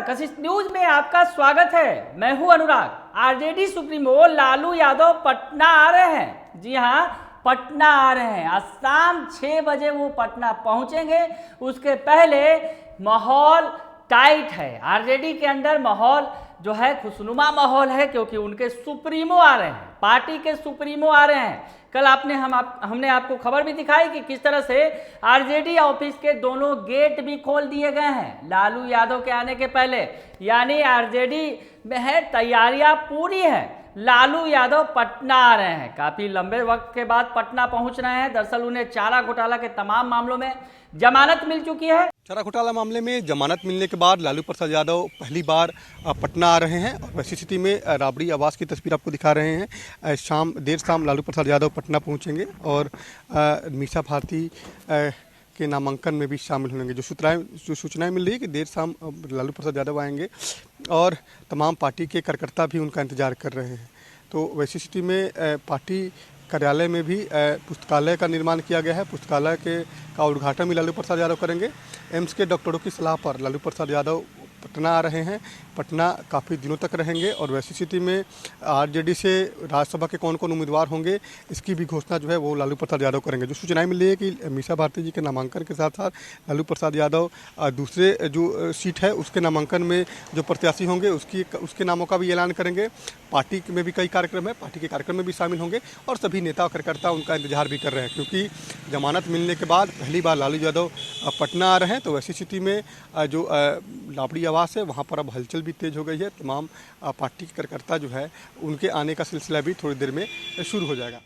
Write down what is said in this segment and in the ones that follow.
नमस्कार, कशिश न्यूज में आपका स्वागत है। मैं हूं अनुराग। आरजेडी सुप्रीमो लालू यादव पटना आ रहे हैं। जी हां, पटना आ रहे हैं। आज शाम 6 बजे वो पटना पहुंचेंगे। उसके पहले माहौल टाइट है। आरजेडी के अंदर माहौल जो है खुशनुमा माहौल है, क्योंकि उनके सुप्रीमो आ रहे हैं, पार्टी के सुप्रीमो आ रहे हैं। कल हमने आपको खबर भी दिखाई कि किस तरह से आरजेडी ऑफिस के दोनों गेट भी खोल दिए गए हैं लालू यादव के आने के पहले। यानी आरजेडी में है, तैयारियां पूरी हैं। लालू यादव पटना आ रहे हैं। काफी लंबे वक्त के बाद पटना पहुंच रहे हैं। दरअसल उन्हें चारा घोटाला के तमाम मामलों में जमानत मिल चुकी है। चारा घोटाला मामले में जमानत मिलने के बाद लालू प्रसाद यादव पहली बार पटना आ रहे हैं और वैसी स्थिति में राबड़ी आवास की तस्वीर आपको दिखा रहे हैं। देर शाम लालू प्रसाद यादव पटना पहुंचेंगे और मीसा भारती के नामांकन में भी शामिल होंगे। जो सूचनाएं मिल रही है कि देर शाम लालू प्रसाद यादव आएंगे और तमाम पार्टी के कार्यकर्ता भी उनका इंतजार कर रहे हैं। तो वैसी स्थिति में पार्टी कार्यालय में भी पुस्तकालय का निर्माण किया गया है। पुस्तकालय का उद्घाटन भी लालू प्रसाद यादव करेंगे। एम्स के डॉक्टरों की सलाह पर लालू प्रसाद यादव पटना आ रहे हैं। पटना काफ़ी दिनों तक रहेंगे और वैसी स्थिति में आरजेडी से राज्यसभा के कौन कौन उम्मीदवार होंगे, इसकी भी घोषणा जो है वो लालू प्रसाद यादव करेंगे। जो सूचनाएं मिल रही है कि मीसा भारती जी के नामांकन के साथ साथ लालू प्रसाद यादव दूसरे जो सीट है उसके नामांकन में जो प्रत्याशी होंगे उसके नामों का भी ऐलान करेंगे। पार्टी में भी कई कार्यक्रम है, पार्टी के कार्यक्रम में भी शामिल होंगे और सभी नेता और कार्यकर्ता उनका इंतजार भी कर रहे हैं, क्योंकि जमानत मिलने के बाद पहली बार लालू यादव पटना आ रहे हैं। तो वैसी स्थिति में जो राबड़ी आवास है वहाँ पर अब हलचल भी तेज हो गई है। तमाम पार्टी के कार्यकर्ता जो है उनके आने का सिलसिला भी थोड़ी देर में शुरू हो जाएगा।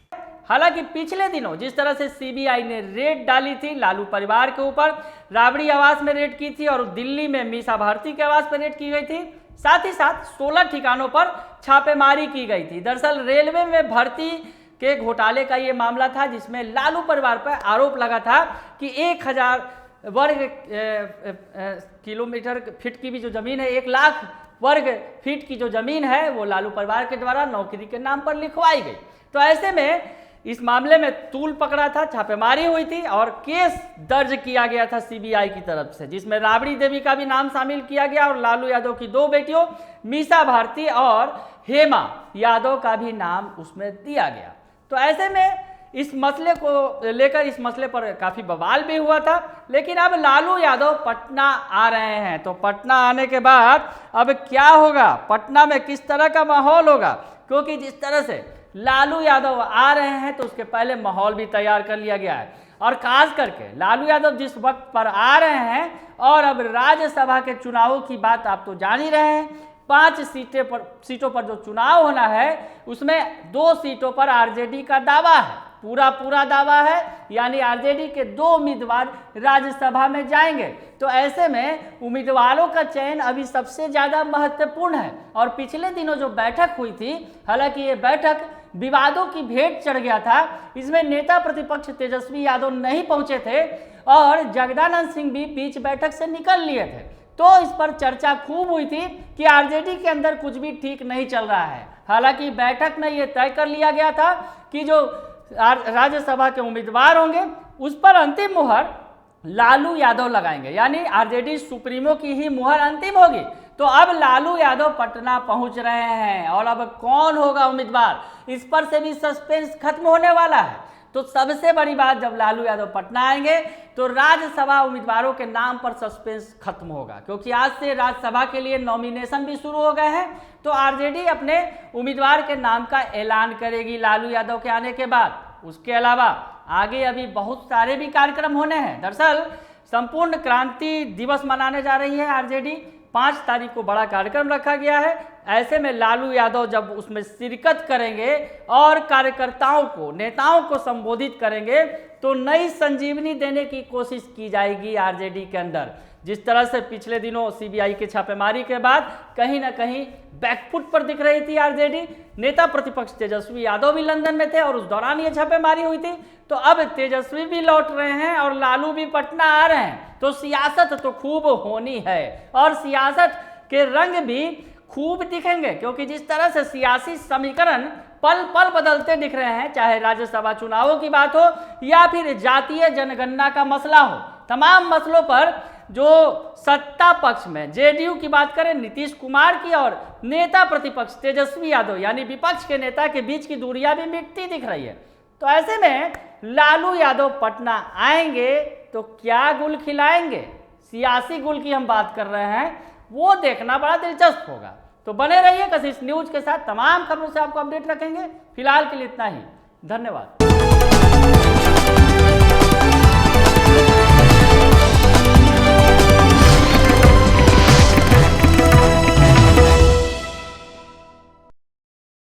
हालांकि पिछले दिनों जिस तरह से सीबीआई ने रेड डाली थी लालू परिवार के ऊपर, राबड़ी आवास में रेड की थी और दिल्ली में मीसा भारती के आवास पर रेड की गई थी, साथ ही साथ 16 ठिकानों पर छापेमारी की गई थी। दरअसल रेलवे में भर्ती के घोटाले का ये मामला था, जिसमें लालू परिवार पर आरोप लगा था कि 1000 वर्ग किलोमीटर फीट की भी जो जमीन है, 1 लाख वर्ग फीट की जो जमीन है वो लालू परिवार के द्वारा नौकरी के नाम पर लिखवाई गई। तो ऐसे में इस मामले में तूल पकड़ा था, छापेमारी हुई थी और केस दर्ज किया गया था सीबीआई की तरफ से, जिसमें राबड़ी देवी का भी नाम शामिल किया गया और लालू यादव की 2 बेटियों मीसा भारती और हेमा यादव का भी नाम उसमें दिया गया। तो ऐसे में इस मसले को लेकर, इस मसले पर काफ़ी बवाल भी हुआ था। लेकिन अब लालू यादव पटना आ रहे हैं, तो पटना आने के बाद अब क्या होगा, पटना में किस तरह का माहौल होगा, क्योंकि जिस तरह से लालू यादव आ रहे हैं तो उसके पहले माहौल भी तैयार कर लिया गया है। और खास करके लालू यादव जिस वक्त पर आ रहे हैं, और अब राज्यसभा के चुनावों की बात आप तो जान ही रहे हैं। 5 सीटों पर जो चुनाव होना है उसमें 2 सीटों पर आरजेडी का दावा है, पूरा दावा है। यानी आरजेडी के 2 उम्मीदवार राज्यसभा में जाएंगे। तो ऐसे में उम्मीदवारों का चयन अभी सबसे ज़्यादा महत्वपूर्ण है। और पिछले दिनों जो बैठक हुई थी, हालांकि ये बैठक विवादों की भेंट चढ़ गया था। इसमें नेता प्रतिपक्ष तेजस्वी यादव नहीं पहुंचे थे और जगदानंद सिंह भी बीच बैठक से निकल लिए थे। तो इस पर चर्चा खूब हुई थी कि आरजेडी के अंदर कुछ भी ठीक नहीं चल रहा है। हालांकि बैठक में ये तय कर लिया गया था कि जो राज्यसभा के उम्मीदवार होंगे उस पर अंतिम मुहर लालू यादव लगाएंगे, यानी आरजेडी सुप्रीमो की ही मुहर अंतिम होगी। तो अब लालू यादव पटना पहुंच रहे हैं और अब कौन होगा उम्मीदवार, इस पर से भी सस्पेंस खत्म होने वाला है। तो सबसे बड़ी बात, जब लालू यादव पटना आएंगे तो राज्यसभा उम्मीदवारों के नाम पर सस्पेंस खत्म होगा, क्योंकि आज से राज्यसभा के लिए नॉमिनेशन भी शुरू हो गए हैं। तो आरजेडी अपने उम्मीदवार के नाम का ऐलान करेगी लालू यादव के आने के बाद। उसके अलावा आगे अभी बहुत सारे भी कार्यक्रम होने हैं। दरअसल संपूर्ण क्रांति दिवस मनाने जा रही है आरजेडी। 5 तारीख को बड़ा कार्यक्रम रखा गया है। ऐसे में लालू यादव जब उसमें शिरकत करेंगे और कार्यकर्ताओं को, नेताओं को संबोधित करेंगे, तो नई संजीवनी देने की कोशिश की जाएगी आरजेडी के अंदर। जिस तरह से पिछले दिनों सीबीआई के छापेमारी के बाद कहीं ना कहीं बैकफुट पर दिख रही थी आरजेडी। नेता प्रतिपक्ष तेजस्वी यादव भी लंदन में थे और उस दौरान ये छापेमारी हुई थी। तो अब तेजस्वी भी लौट रहे हैं और लालू भी पटना आ रहे हैं। तो सियासत तो खूब होनी है और सियासत के रंग भी खूब दिखेंगे, क्योंकि जिस तरह से सियासी समीकरण पल पल बदलते दिख रहे हैं, चाहे राज्यसभा चुनावों की बात हो या फिर जातीय जनगणना का मसला हो, तमाम मसलों पर जो सत्ता पक्ष में जेडीयू की बात करें नीतीश कुमार की और नेता प्रतिपक्ष तेजस्वी यादव यानी विपक्ष के नेता के बीच की दूरियां भी मिटती दिख रही है। तो ऐसे में लालू यादव पटना आएंगे तो क्या गुल खिलाएंगे, सियासी गुल की हम बात कर रहे हैं, वो देखना बड़ा दिलचस्प होगा। तो बने रहिए कशिश न्यूज के साथ, तमाम खबरों से आपको अपडेट रखेंगे। फिलहाल के लिए इतना ही, धन्यवाद।